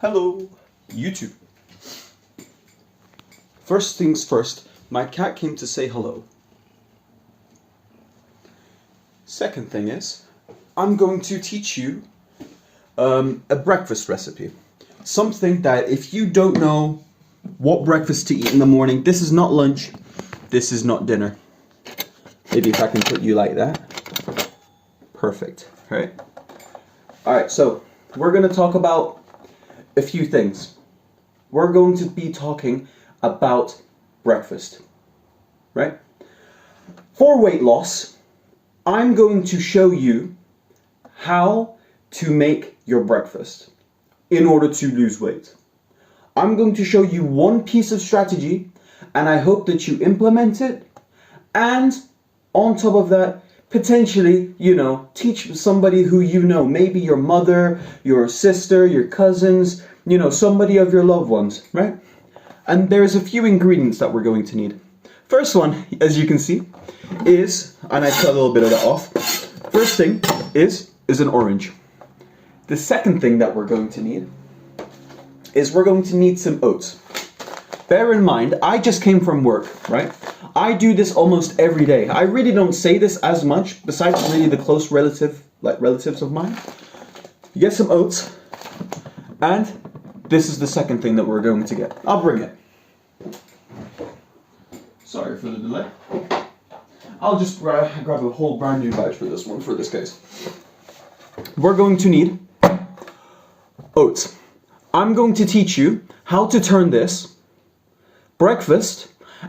Hello, YouTube. First things first, my cat came to say hello. Second thing is, I'm going to teach you a breakfast recipe. Something that if you don't know what breakfast to eat in the morning, this is not lunch, this is not dinner. Maybe if I can put you like that. Perfect, right? Alright, so we're going to talk about a few things. We're going to be talking about breakfast, right? For weight loss, I'm going to show you how to make your breakfast in order to lose weight. I'm going to show you one piece of strategy, and I hope that you implement it, and on top of that, potentially, teach somebody who you know, maybe your mother, your sister, your cousins, somebody of your loved ones, right? And there's a few ingredients that we're going to need. First one, as you can see, is, and I cut a little bit of that off. First thing is an orange. The second thing that we're going to need is we're going to need some oats. Bear in mind, I just came from work, right? I do this almost every day. I really don't say this as much, besides really the close relatives of mine. You get some oats, and this is the second thing that we're going to get. I'll bring it. Sorry for the delay. I'll just grab a whole brand new batch for this one, for this case. We're going to need oats. I'm going to teach you how to turn this breakfast,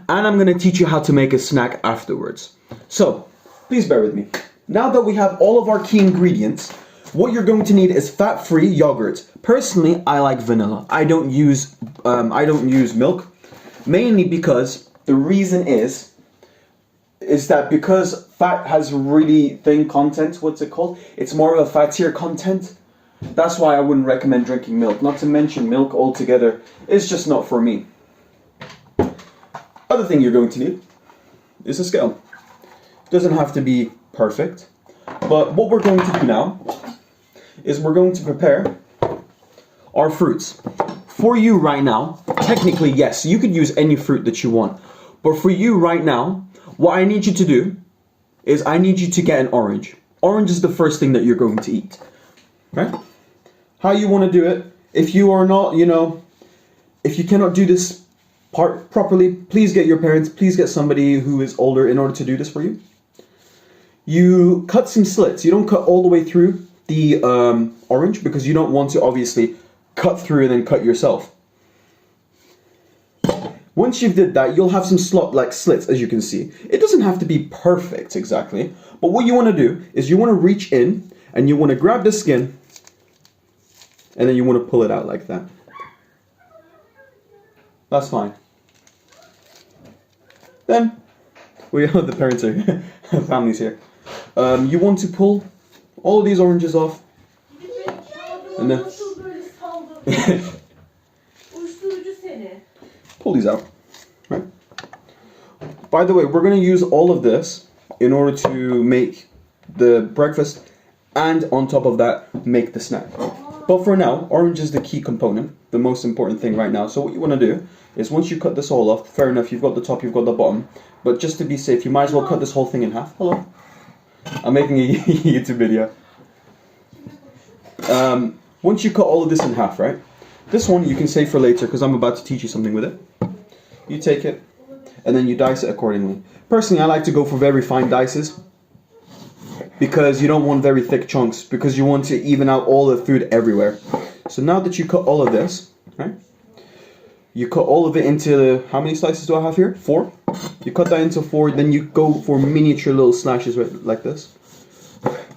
and I'm going to teach you how to make a snack afterwards. So, please bear with me. Now that we have all of our key ingredients, what you're going to need is fat-free yogurt. Personally, I like vanilla. I don't use milk, mainly because the reason is that because fat has really thin content, what's it called? It's more of a fattier content. That's why I wouldn't recommend drinking milk. Not to mention milk altogether is just not for me. Other thing you're going to need is a scale. It doesn't have to be perfect, but what we're going to do now is we're going to prepare our fruits. For you right now, technically yes, you could use any fruit that you want, but for you right now, what I need you to do is I need you to get an orange. Orange is the first thing that you're going to eat, right? How you want to do it, if you are not, if you cannot do this part properly, please get your parents, please get somebody who is older in order to do this for you. You cut some slits. You don't cut all the way through the orange because you don't want to obviously cut through and then cut yourself. Once you've did that, you'll have some slits, as you can see. It doesn't have to be perfect exactly, but what you want to do is you want to reach in and you want to grab the skin and then you want to pull it out like that. That's fine. Then, we have the parents here, family's here. You want to pull all of these oranges off. And then pull these out. Right? By the way, we're going to use all of this in order to make the breakfast and on top of that, make the snack. But for now, orange is the key component, the most important thing right now. So what you want to do is once you cut this all off, fair enough, you've got the top, you've got the bottom, but just to be safe, you might as well cut this whole thing in half. Hello. I'm making a YouTube video. Once you cut all of this in half, right? This one you can save for later because I'm about to teach you something with it. You take it and then you dice it accordingly. Personally, I like to go for very fine dices because you don't want very thick chunks because you want to even out all the food everywhere. So now that you cut all of this, right? You cut all of it into, how many slices do I have here? 4. You cut that into 4, then you go for miniature little slashes right, like this.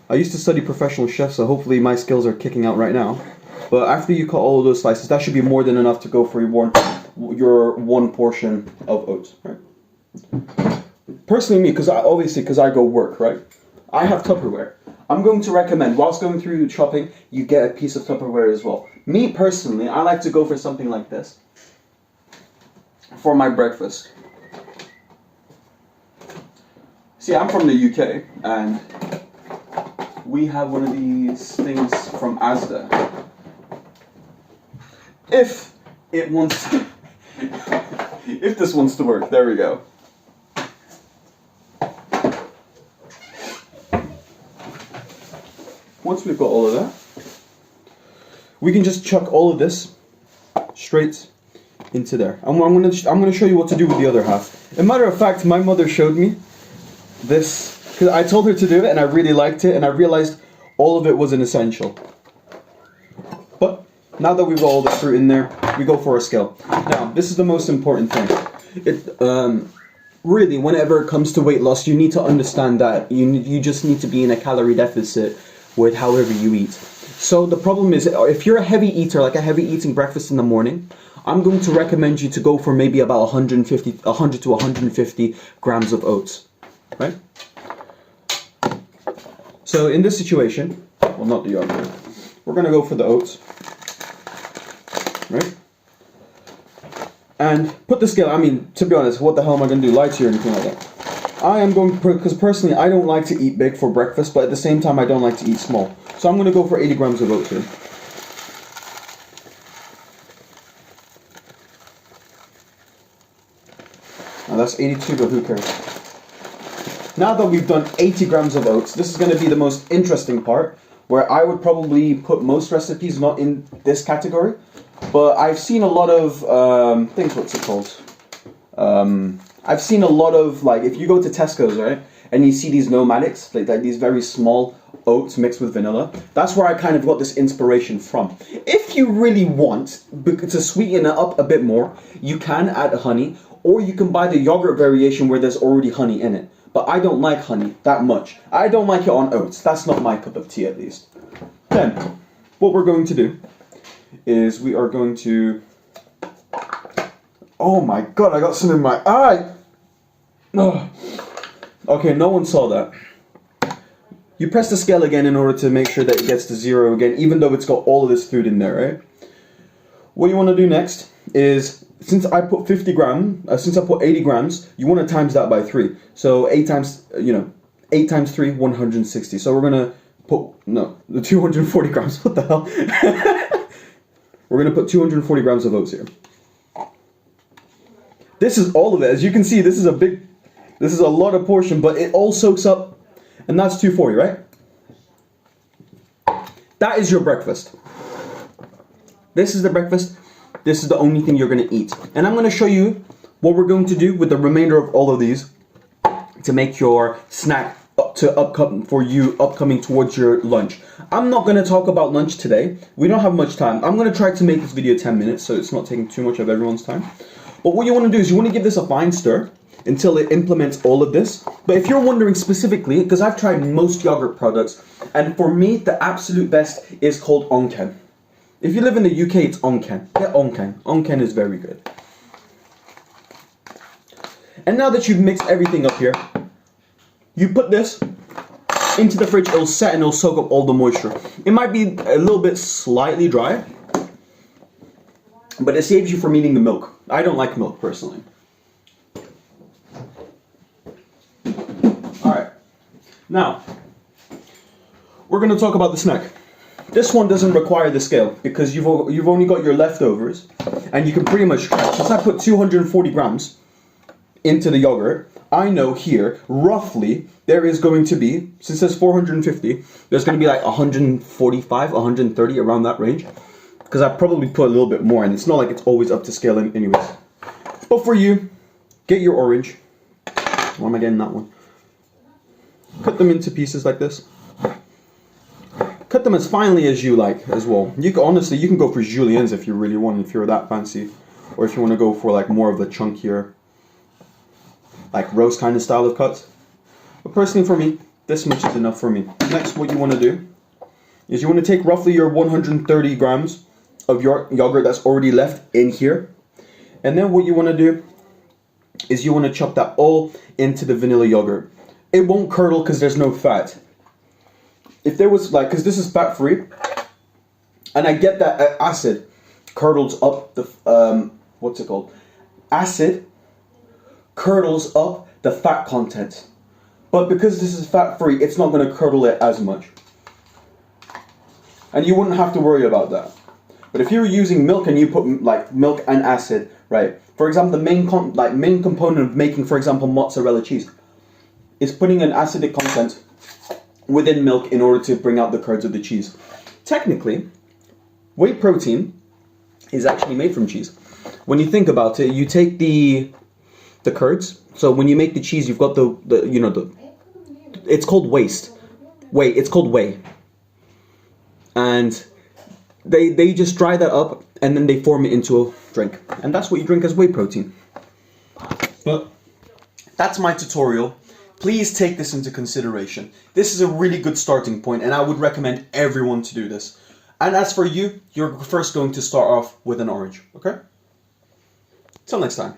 I used to study professional chef, so hopefully my skills are kicking out right now. But after you cut all of those slices, that should be more than enough to go for your one portion of oats, right? Personally me, because I go work, right? I have Tupperware. I'm going to recommend, whilst going through shopping, you get a piece of Tupperware as well. Me personally, I like to go for something like this for my breakfast. See, I'm from the UK, and we have one of these things from Asda. if it wants if this wants to work. There we go. Once we've got all of that, we can just chuck all of this straight into there. I'm gonna show you what to do with the other half. As a matter of fact, my mother showed me this because I told her to do it and I really liked it, and I realized all of it wasn't essential. But now that we've got all the fruit in there, we go for a scale. Now, this is the most important thing. Really, whenever it comes to weight loss, you need to understand that you just need to be in a calorie deficit with however you eat. So the problem is, if you're a heavy eater, like a heavy eating breakfast in the morning, I'm going to recommend you to go for maybe about 100 to 150 grams of oats, right? So in this situation, well, not the yogurt, we're going to go for the oats, right? And put the scale, I mean, to be honest, what the hell am I going to do, lie to you or anything like that? I am going, because personally I don't like to eat big for breakfast, but at the same time I don't like to eat small. So I'm going to go for 80 grams of oats here. Now that's 82, but who cares? Now that we've done 80 grams of oats, this is going to be the most interesting part, where I would probably put most recipes not in this category, but I've seen a lot of things, what's it called? I've seen a lot of, like, if you go to Tesco's, right, and you see these nomadics, like these very small oats mixed with vanilla, that's where I kind of got this inspiration from. If you really want to sweeten it up a bit more, you can add honey, or you can buy the yogurt variation where there's already honey in it. But I don't like honey that much. I don't like it on oats. That's not my cup of tea, at least. Then, what we're going to do is we are going to... Oh my god, I got some in my eye! Oh. Okay, no one saw that. You press the scale again in order to make sure that it gets to 0 again, even though it's got all of this food in there, right? What you want to do next is, since I put 80 grams, you want to times that by 3. So 8 times 3, 160. So we're going to put, the 240 grams, what the hell? We're going to put 240 grams of oats here. This is all of it. As you can see, this is a lot of portion, but it all soaks up, and that's 240, right? That is your breakfast. This is the breakfast. This is the only thing you're going to eat. And I'm going to show you what we're going to do with the remainder of all of these to make your snack upcoming towards your lunch. I'm not going to talk about lunch today. We don't have much time. I'm going to try to make this video 10 minutes so it's not taking too much of everyone's time. But what you want to do is you want to give this a fine stir until it implements all of this. But if you're wondering specifically, because I've tried most yogurt products, and for me the absolute best is called Onken. If you live in the UK, it's Onken. Get Onken. Onken is very good. And now that you've mixed everything up here, you put this into the fridge. It'll set and it'll soak up all the moisture. It might be a little bit slightly dry, but it saves you from eating the milk. I don't like milk personally. Alright, now we're going to talk about the snack. This one doesn't require the scale because you've only got your leftovers, and you can pretty much try. Since I put 240 grams into the yogurt, I know here roughly there is going to be, since there's 450, there's going to be like 145, 130 around that range. Because I probably put a little bit more, and it's not like it's always up to scale anyways. But for you, get your orange. Why am I getting that one? Cut them into pieces like this. Cut them as finely as you like as well. You can, honestly, you can go for juliennes if you really want, if you're that fancy. Or if you want to go for like more of the chunkier, like roast kind of style of cuts. But personally for me, this much is enough for me. Next, what you want to do is you want to take roughly your 130 grams of your yogurt that's already left in here, and then what you want to do is you want to chop that all into the vanilla yogurt. It won't curdle because there's no fat. If there was, like, because this is fat free, and I get that acid curdles up the what's it called? Acid curdles up the fat content, but because this is fat free, it's not going to curdle it as much, and you wouldn't have to worry about that. But if you're using milk and you put like milk and acid, right? For example, the main component of making, for example, mozzarella cheese is putting an acidic content within milk in order to bring out the curds of the cheese. Technically, whey protein is actually made from cheese. When you think about it, you take the curds. So when you make the cheese, you've got it's called waste. It's called whey. And they just dry that up and then they form it into a drink. And that's what you drink as whey protein. But that's my tutorial. Please take this into consideration. This is a really good starting point and I would recommend everyone to do this. And as for you, you're first going to start off with an orange, okay? Till next time.